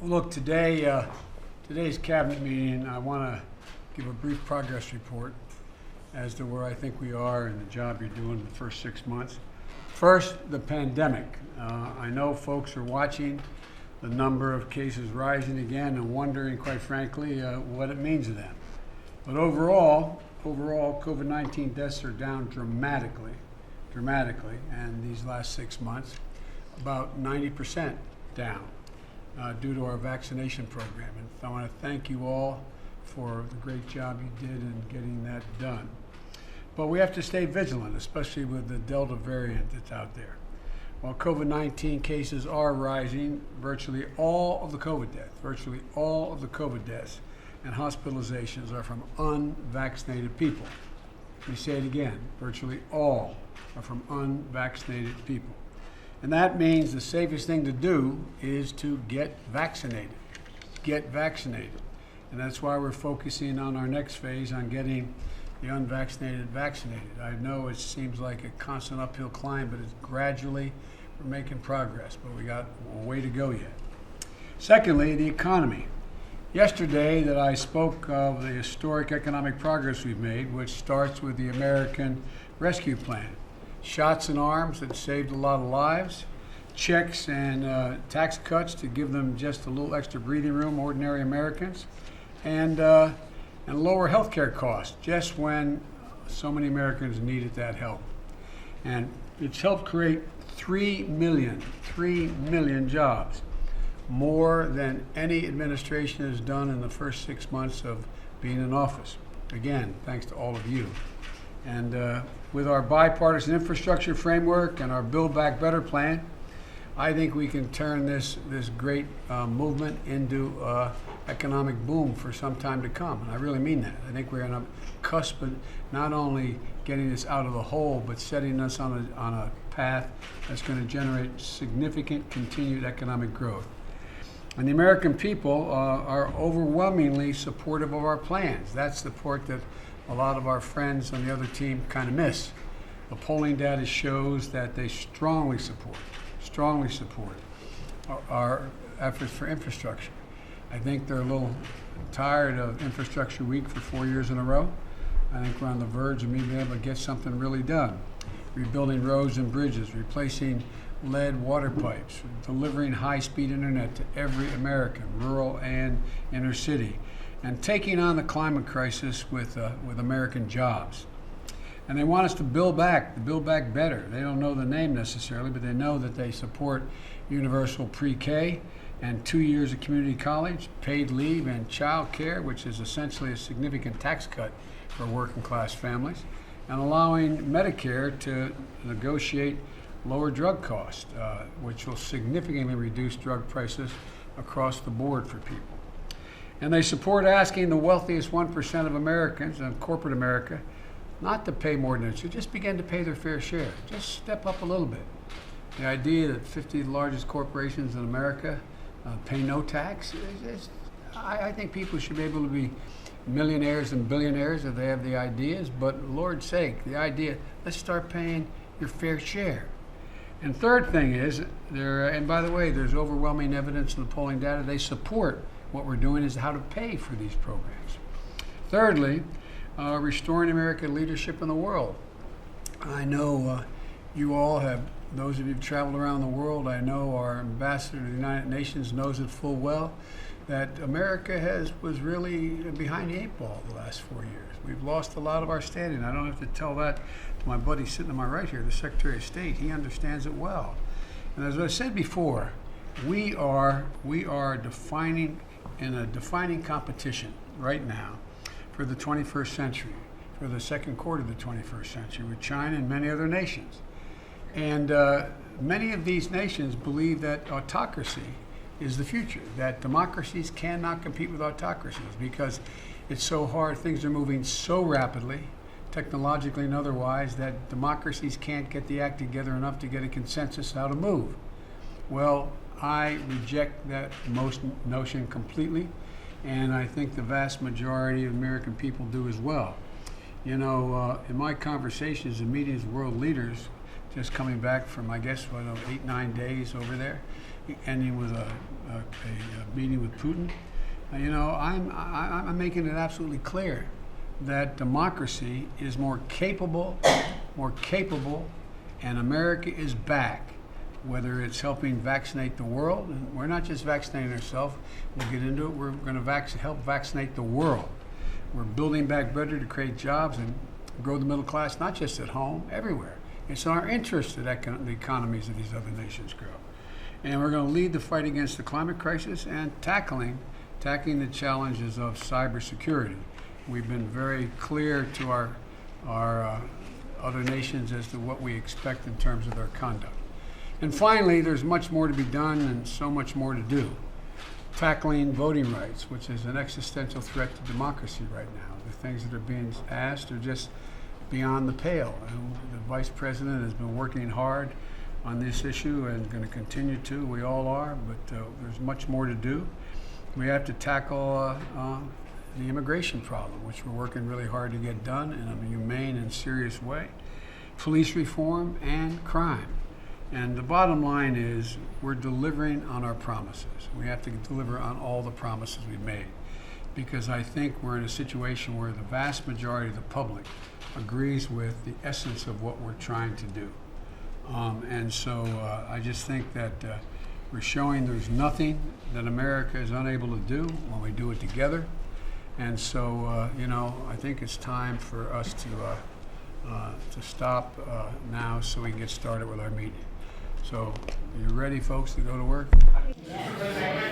Look, today's cabinet meeting, I want to give a brief progress report as to where I think we are in the job you're doing in the first 6 months. First, the pandemic. I know folks are watching the number of cases rising again and wondering, quite frankly, what it means to them. But overall, COVID-19 deaths are down dramatically, and these last 6 months, about 90% down. Due to our vaccination program. And I want to thank you all for the great job you did in getting that done. But we have to stay vigilant, especially with the Delta variant that's out there. While COVID-19 cases are rising, virtually all of the COVID deaths and hospitalizations are from unvaccinated people. Let me say it again, virtually all are from unvaccinated people. And that means the safest thing to do is to get vaccinated. And that's why we're focusing on our next phase on getting the unvaccinated vaccinated. I know it seems like a constant uphill climb, but it's gradually, we're making progress, but we got a way to go yet. Secondly, the economy. Yesterday that I spoke of the historic economic progress we've made, which starts with the American Rescue Plan. Shots in arms that saved a lot of lives, checks and tax cuts to give them just a little extra breathing room, ordinary Americans, and lower health care costs just when so many Americans needed that help. And it's helped create 3 million jobs, more than any administration has done in the first 6 months of being in office. Again, thanks to all of you. And with our bipartisan infrastructure framework and our Build Back Better plan, I think we can turn this great movement into economic boom for some time to come. And I really mean that. I think we're on a cusp of not only getting us out of the hole, but setting us on a path that's going to generate significant continued economic growth. And the American people are overwhelmingly supportive of our plans. That's the part that a lot of our friends on the other team kind of miss. The polling data shows that they strongly support our efforts for infrastructure. I think they're a little tired of infrastructure week for 4 years in a row. I think we're on the verge of me being able to get something really done. Rebuilding roads and bridges, replacing lead water pipes, delivering high-speed internet to every American, rural and inner city, and taking on the climate crisis with American jobs. And they want us to build back better. They don't know the name necessarily, but they know that they support universal pre-K and 2 years of community college, paid leave, and child care, which is essentially a significant tax cut for working class families, and allowing Medicare to negotiate lower drug costs, which will significantly reduce drug prices across the board for people. And they support asking the wealthiest 1% of Americans and corporate America not to pay more than they should, just begin to pay their fair share. Just step up a little bit. The idea that 50 largest corporations in America pay no tax, I think people should be able to be millionaires and billionaires if they have the ideas, but Lord's sake, the idea, let's start paying your fair share. And third thing is, and by the way, there's overwhelming evidence in the polling data, they support what we're doing is how to pay for these programs. Thirdly, restoring American leadership in the world. I know you all have, those of you who've traveled around the world, I know our ambassador to the United Nations knows it full well, that America was really behind the 8 ball the last 4 years. We've lost a lot of our standing. I don't have to tell that to my buddy sitting to my right here, the Secretary of State. He understands it well. And as I said before, we are defining competition right now for the 21st century, for the second quarter of the 21st century with China and many other nations. And many of these nations believe that autocracy is the future, that democracies cannot compete with autocracies because it's so hard, things are moving so rapidly, technologically and otherwise, that democracies can't get the act together enough to get a consensus how to move. Well, I reject that notion completely, and I think the vast majority of American people do as well. You know, in my conversations and meetings with world leaders, just coming back from, I guess, 8, 9 days over there, ending with a meeting with Putin. I'm making it absolutely clear that democracy is more capable, and America is back. Whether it's helping vaccinate the world, and we're not just vaccinating ourselves, we'll get into it, we're going to help vaccinate the world. We're building back better to create jobs and grow the middle class, not just at home, everywhere. It's in our interest that the economies of these other nations grow. And we're going to lead the fight against the climate crisis and tackling the challenges of cybersecurity. We've been very clear to our other nations as to what we expect in terms of their conduct. And finally, there's much more to be done and so much more to do. Tackling voting rights, which is an existential threat to democracy right now. The things that are being asked are just beyond the pale. And the Vice President has been working hard on this issue and going to continue to. We all are, but there's much more to do. We have to tackle the immigration problem, which we're working really hard to get done in a humane and serious way. Police reform and crime. And the bottom line is we're delivering on our promises. We have to deliver on all the promises we've made, because I think we're in a situation where the vast majority of the public agrees with the essence of what we're trying to do. And so I just think that we're showing there's nothing that America is unable to do when we do it together. And so, I think it's time for us to stop now so we can get started with our meeting. So, you ready, folks, to go to work? Yeah.